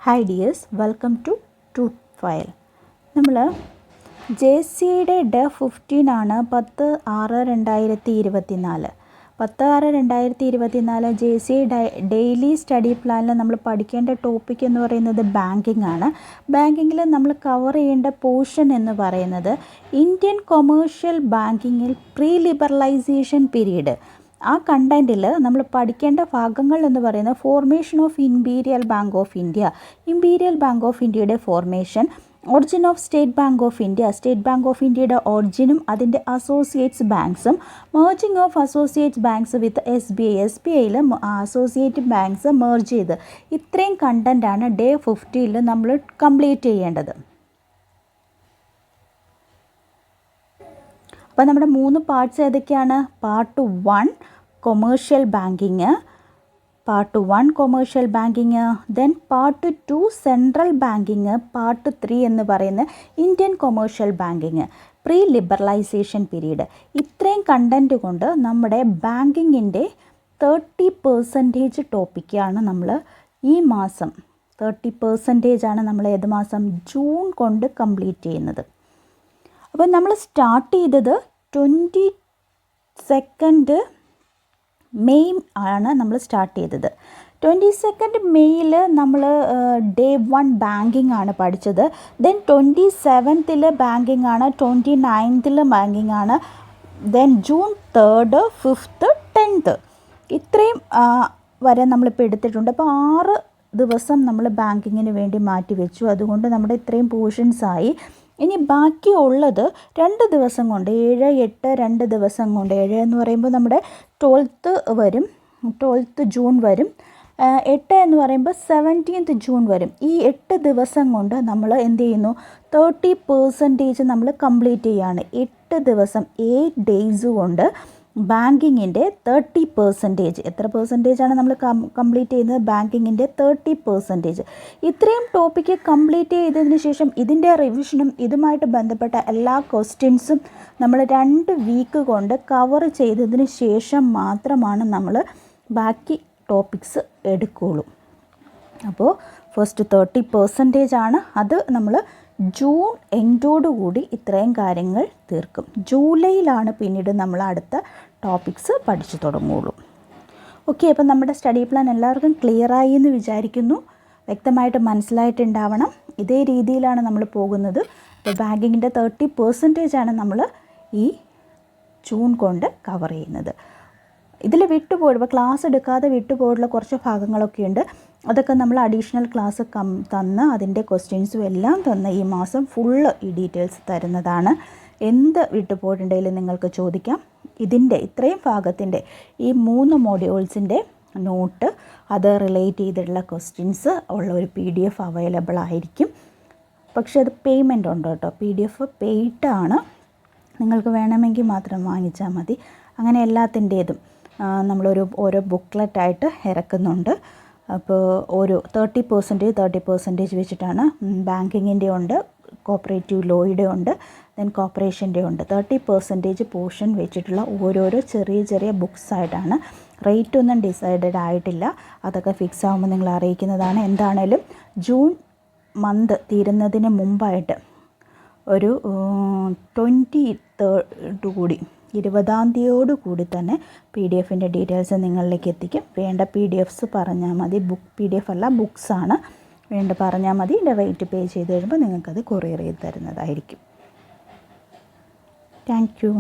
Hi dears, welcome to truth file. നമ്മൾ JCയുടെ day 15 ആണ് 10/6/2024. 10/6/2024 JC ഡെയിലി സ്റ്റഡി പ്ലാനിൽ നമ്മൾ പഠിക്കേണ്ട ടോപ്പിക് എന്ന് പറയുന്നത് ബാങ്കിങ് ആണ്. ബാങ്കിങ്ങിൽ നമ്മൾ കവർ ചെയ്യേണ്ട പോർഷൻ എന്ന് പറയുന്നത് ഇന്ത്യൻ കൊമേഴ്ഷ്യൽ ബാങ്കിങ്ങിൽ പ്രീ ലിബറലൈസേഷൻ പീരീഡ്. ആ കണ്ടൻറ്റിൽ നമ്മൾ പഠിക്കേണ്ട ഭാഗങ്ങൾ എന്ന് പറയുന്നത് formation of imperial bank of India, imperial bank of ഇന്ത്യയുടെ formation, origin of state bank of India, state bank of ഇന്ത്യയുടെ ഒറിജിനും അതിൻ്റെ അസോസിയേറ്റ്സ് ബാങ്ക്സും, merging of associates banks with SBIയിൽ അസോസിയേറ്റ് ബാങ്ക്സ് മേർജ് ചെയ്ത്, ഇത്രയും കണ്ടൻറ്റാണ് ഡേ 15 നമ്മൾ കംപ്ലീറ്റ് ചെയ്യേണ്ടത്. അപ്പോൾ നമ്മുടെ 3 പാർട്സ് ഏതൊക്കെയാണ്? Part 1 commercial banking, part 1 commercial banking, then part 2 central banking, part 3 എന്ന് പറയുന്ന Indian commercial banking pre liberalisation period. ഇത്രയും കണ്ടൻറ്റ് കൊണ്ട് നമ്മുടെ ബാങ്കിങ്ങിൻ്റെ 30% ടോപ്പിക്കാണ് നമ്മൾ ഈ മാസം 30% ആണ് നമ്മൾ ഏത് മാസം? ജൂൺ കൊണ്ട് കംപ്ലീറ്റ് ചെയ്യുന്നത്. അപ്പോൾ നമ്മൾ സ്റ്റാർട്ട് ചെയ്തത് 22 മെയ് ആണ് നമ്മൾ സ്റ്റാർട്ട് ചെയ്തത്. 22 മെയ്യിൽ നമ്മൾ ഡേ 1 ബാങ്കിങ് ആണ് പഠിച്ചത്. ദെൻ 27 ബാങ്കിങ് ആണ്, 29 ബാങ്കിങ് ആണ്, ദെൻ ജൂൺ 3, 5, 10 ഇത്രയും വരെ നമ്മളിപ്പോൾ എടുത്തിട്ടുണ്ട്. അപ്പോൾ 6 ദിവസം നമ്മൾ ബാങ്കിങ്ങിന് വേണ്ടി മാറ്റി വെച്ചു. അതുകൊണ്ട് നമ്മുടെ ഇത്രയും പോർഷൻസായി. ഇനി ബാക്കിയുള്ളത് 2 ദിവസം കൊണ്ട് 7, 8, 2 ദിവസം കൊണ്ട്, 7 എന്ന് പറയുമ്പോൾ നമ്മുടെ 12th ജൂൺ വരും, 8 എന്ന് പറയുമ്പോൾ 17th ജൂൺ വരും. ഈ 8 ദിവസം കൊണ്ട് നമ്മൾ എന്ത് ചെയ്യുന്നു? 30% നമ്മൾ കംപ്ലീറ്റ് ചെയ്യുകയാണ്. 8 ദിവസം 8 ഡേയ്സ് കൊണ്ട് ബാങ്കിങ്ങിൻ്റെ 30%. എത്ര പെർസെൻറ്റേജാണ് നമ്മൾ കംപ്ലീറ്റ് ചെയ്യുന്നത്? ബാങ്കിങ്ങിൻ്റെ 30%. ഇത്രയും ടോപ്പിക്ക് കംപ്ലീറ്റ് ചെയ്തതിന് ശേഷം ഇതിൻ്റെ റിവിഷനും ഇതുമായിട്ട് ബന്ധപ്പെട്ട എല്ലാ ക്വസ്റ്റ്യൻസും നമ്മൾ 2 വീക്ക് കൊണ്ട് കവർ ചെയ്തതിന് ശേഷം മാത്രമാണ് നമ്മൾ ബാക്കി ടോപ്പിക്സ് എടുക്കുകയുള്ളൂ. അപ്പോൾ ഫസ്റ്റ് 30% ആണ്. അത് നമ്മൾ ജൂൺ എൻഡോടുകൂടി ഇത്രയും കാര്യങ്ങൾ തീർക്കും. ജൂലൈയിലാണ് പിന്നീട് നമ്മൾ അടുത്ത ടോപ്പിക്സ് പഠിച്ചു തുടങ്ങുകയുള്ളൂ. ഓക്കെ, അപ്പം നമ്മുടെ സ്റ്റഡി പ്ലാൻ എല്ലാവർക്കും ക്ലിയറായി എന്ന് വിചാരിക്കുന്നു. വ്യക്തമായിട്ട് മനസ്സിലായിട്ടുണ്ടാവണം. ഇതേ രീതിയിലാണ് നമ്മൾ പോകുന്നത്. അപ്പോൾ ബാങ്കിങ്ങിൻ്റെ 30% ആണ് നമ്മൾ ഈ ജൂൺ കൊണ്ട് കവർ ചെയ്യുന്നത്. ഇതിൽ വിട്ടുപോയി ക്ലാസ് എടുക്കാതെ വിട്ടുപോയിട്ടുള്ള കുറച്ച് ഭാഗങ്ങളൊക്കെ ഉണ്ട്. അതൊക്കെ നമ്മൾ അഡീഷണൽ ക്ലാസ് തന്ന് അതിൻ്റെ ക്വസ്റ്റ്യൻസും എല്ലാം തന്ന് ഈ മാസം ഫുള്ള് ഈ ഡീറ്റെയിൽസ് തരുന്നതാണ്. എന്ത് വിട്ടുപോയിട്ടുണ്ടെങ്കിലും നിങ്ങൾക്ക് ചോദിക്കാം. ഇതിൻ്റെ ഇത്രയും ഭാഗത്തിൻ്റെ ഈ 3 മോഡ്യൂൾസിൻ്റെ നോട്ട്, അത് റിലേറ്റ് ചെയ്തിട്ടുള്ള ക്വസ്റ്റ്യൻസ് ഉള്ള ഒരു PDF അവൈലബിൾ ആയിരിക്കും. പക്ഷേ അത് പേയ്മെൻ്റ് ഉണ്ട് കേട്ടോ. PDF പെയ്ഡാണ്. നിങ്ങൾക്ക് വേണമെങ്കിൽ മാത്രം വാങ്ങിച്ചാൽ മതി. അങ്ങനെ എല്ലാത്തിൻ്റേതും ഓരോ ബുക്ക്ലെറ്റായിട്ട് ഇറക്കുന്നുണ്ട്. അപ്പോൾ ഓരോ 30% വെച്ചിട്ടാണ്. ബാങ്കിങ്ങിൻ്റെ ഉണ്ട്, കോപ്പറേറ്റീവ് ലോയുടെ ഉണ്ട്, ദെൻ കോർപ്പറേഷൻ്റെ ഉണ്ട്. 30% പോർഷൻ വെച്ചിട്ടുള്ള ഓരോരോ ചെറിയ ചെറിയ ബുക്സായിട്ടാണ്. റേറ്റ് ഒന്നും ഡിസൈഡഡ് ആയിട്ടില്ല. അതൊക്കെ ഫിക്സ് ആകുമ്പോൾ നിങ്ങൾ അറിയിക്കുന്നതാണ്. എന്താണേലും ജൂൺ മന്ത് തീരുന്നതിന് മുമ്പായിട്ട് ഒരു 20ാം തീയതിയോടുകൂടി തന്നെ PDF-ൻ്റെ ഡീറ്റെയിൽസ് നിങ്ങളിലേക്ക് എത്തിക്കും. വേണ്ട PDFs പറഞ്ഞാൽ മതി. PDF അല്ല, ബുക്സാണ് വേണ്ട പറഞ്ഞാൽ മതി. ഇതിൻ്റെ റേറ്റ് പേ ചെയ്ത് കഴിയുമ്പോൾ നിങ്ങൾക്കത് കൊറിയർ ചെയ്ത് തരുന്നതായിരിക്കും. Thank you.